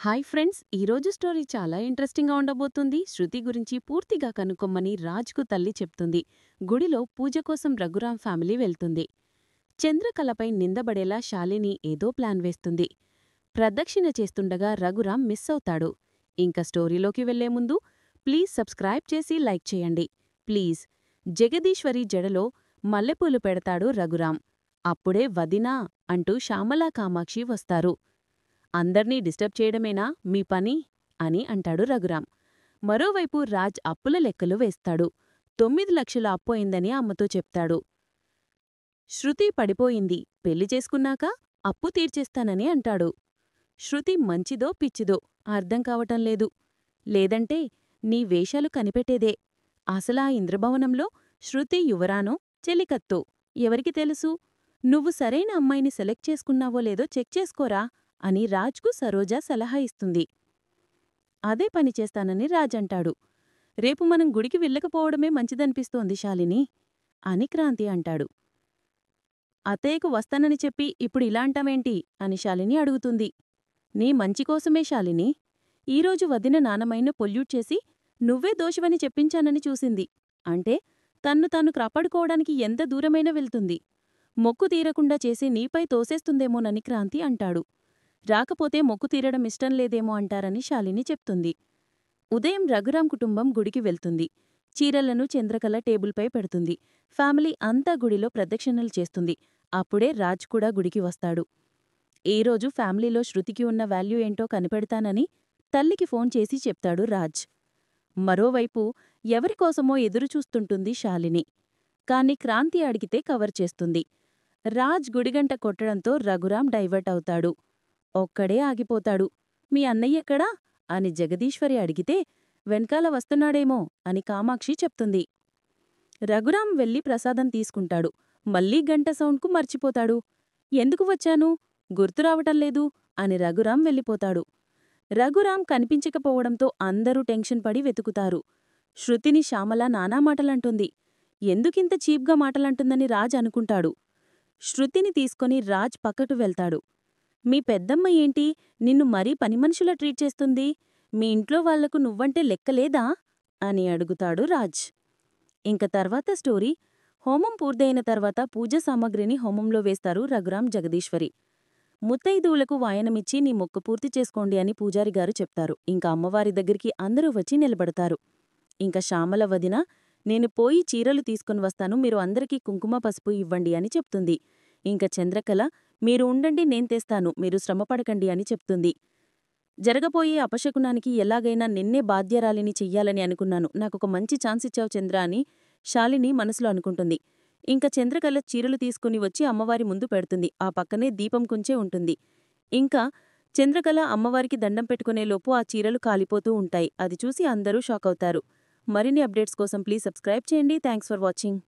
Hi friends, ఈరోజు story చాలా ఇంట్రెస్టింగ్గా ఉండబోతుంది. శృతి గురించి పూర్తిగా కనుక్కొమ్మని రాజ్కు తల్లి చెప్తుంది. గుడిలో పూజ కోసం రఘురాం ఫ్యామిలీ వెళ్తుంది. చంద్రకళపై నిందబడేలా శాలిని ఏదో ప్లాన్ వేస్తుంది. ప్రదక్షిణ చేస్తుండగా రఘురాం మిస్ అవుతాడు. ఇంక స్టోరీలోకి వెళ్లే ముందు ప్లీజ్ సబ్స్క్రైబ్ చేసి లైక్ చేయండి. ప్లీజ్. జగదీశ్వరి జడలో మల్లెపూలు పెడతాడు రఘురాం. అప్పుడే వదినా అంటూ శ్యామలా కామాక్షి వస్తారు. అందర్నీ డిస్టర్బ్ చేయడమేనా మీ పని అని అంటాడు రఘురాం. మరోవైపు రాజ్ అప్పుల లెక్కలు వేస్తాడు. 9 లక్షల అప్పు అయిందని అమ్మతో చెప్తాడు. శృతి పడిపోయింది, పెళ్లి చేసుకున్నాక అప్పు తీర్చేస్తానని అంటాడు. శృతి మంచిదో పిచ్చిదో అర్థం కావటం లేదు. లేదంటే నీ వేషాలు కనిపెట్టేదే. అసలా ఇంద్రభవనంలో శృతి యువరానో చెలికత్తో ఎవరికి తెలుసు? నువ్వు సరైన అమ్మాయిని సెలెక్ట్ చేసుకున్నావో లేదో చెక్ చేసుకోరా అని రాజ్కు సరోజ సలహా ఇస్తుంది. అదే పని చేస్తానని రాజంటాడు. రేపు మనం గుడికి వెళ్ళకపోవడమే మంచిదనిపిస్తోంది శాలిని అని క్రాంతి అంటాడు. అత్తయ్యకు వస్తానని చెప్పి ఇప్పుడు ఇలా అంటావేంటి అని శాలిని అడుగుతుంది. నీ మంచికోసమే శాలిని. ఈరోజు వదిన నానమైనా పొల్యూట్ చేసి నువ్వే దోషివని చెప్పించానని చూసింది. అంటే తన్ను తాను కాపాడుకోవడానికి ఎంత దూరమైనా వెళ్తుంది. మొక్కు తీరకుండా చేసి నీపై తోసేస్తుందేమోనని క్రాంతి అంటాడు. రాకపోతే మొక్కు తీరడం ఇష్టం లేదేమో అంటారని శాలిని చెప్తుంది. ఉదయం రఘురాం కుటుంబం గుడికి వెళ్తుంది. చీరలను చంద్రకళ టేబుల్పై పెడుతుంది. ఫ్యామిలీ అంతా గుడిలో ప్రదక్షిణలు చేస్తుంది. అప్పుడే రాజ్ కూడా గుడికి వస్తాడు. ఈరోజు ఫ్యామిలీలో శృతికి ఉన్న వాల్యూ ఏంటో కనిపెడతానని తల్లికి ఫోన్ చేసి చెప్తాడు రాజ్. మరోవైపు ఎవరికోసమో ఎదురుచూస్తుంటుంది శాలిని. కాని క్రాంతి అడిగితే కవర్ చేస్తుంది. రాజ్ గుడిగంట కొట్టడంతో రఘురాం డైవర్ట్ అవుతాడు. ఒక్కడే ఆగిపోతాడు. మీ అన్నయ్యెక్కడా అని జగదీశ్వరి అడిగితే వెనకాల వస్తున్నాడేమో అని కామాక్షి చెప్తుంది. రఘురాం వెళ్లి ప్రసాదం తీసుకుంటాడు. మళ్ళీ గంట సౌండ్కు మర్చిపోతాడు. ఎందుకు వచ్చాను? గుర్తురావటంలేదు అని రఘురాం వెళ్ళిపోతాడు. రఘురాం కనిపించకపోవడంతో అందరూ టెన్షన్ పడి వెతుకుతారు. శృతిని శ్యామల నానా మాటలంటుంది. ఎందుకింత చీప్గా మాటలంటుందని రాజ్ అనుకుంటాడు. శృతిని తీసుకొని రాజ్ పక్కకు వెళ్తాడు. మీ పెద్దమ్మ ఏంటి నిన్ను మరీ పనిమనుషులా ట్రీట్ చేస్తుంది? మీ ఇంట్లో వాళ్లకు నువ్వంటే లెక్కలేదా అని అడుగుతాడు రాజ్. ఇంక తర్వాత స్టోరీ. హోమం పూర్తయిన తర్వాత పూజా సామగ్రిని హోమంలో వేస్తారు రఘురాం జగదీశ్వరి. ముత్తైదువులకు వాయనమిచ్చి నీ మొక్కు పూర్తి చేసుకోండి అని పూజారిగారు చెప్తారు. ఇంక అమ్మవారి దగ్గరికి అందరూ వచ్చి నిలబడతారు. ఇంక శ్యామల వదిన నేను పోయి చీరలు తీసుకుని వస్తాను, మీరు అందరికీ కుంకుమ పసుపు ఇవ్వండి అని చెప్తుంది. ఇంక చంద్రకళ మీరు ఉండండి, నేను తెస్తాను, మీరు శ్రమపడకండి అని చెప్తుంది. జరగబోయే అపశకునానికి ఎలాగైనా నిన్నే బాధ్యరాలిని చెయ్యాలని అనుకున్నాను, నాకొక మంచి ఛాన్స్ ఇచ్చావు చంద్ర అని శాలిని మనసులో అనుకుంటుంది. ఇంక చంద్రకళ చీరలు తీసుకుని వచ్చి అమ్మవారి ముందు పెడుతుంది. ఆ పక్కనే దీపం కుంచే ఉంటుంది. ఇంకా చంద్రకళ అమ్మవారికి దండం పెట్టుకునేలోపు ఆ చీరలు కాలిపోతూ ఉంటాయి. అది చూసి అందరూ షాక్ అవుతారు. మరిన్ని అప్డేట్స్ కోసం ప్లీజ్ సబ్స్క్రైబ్ చేయండి. Thanks for watching.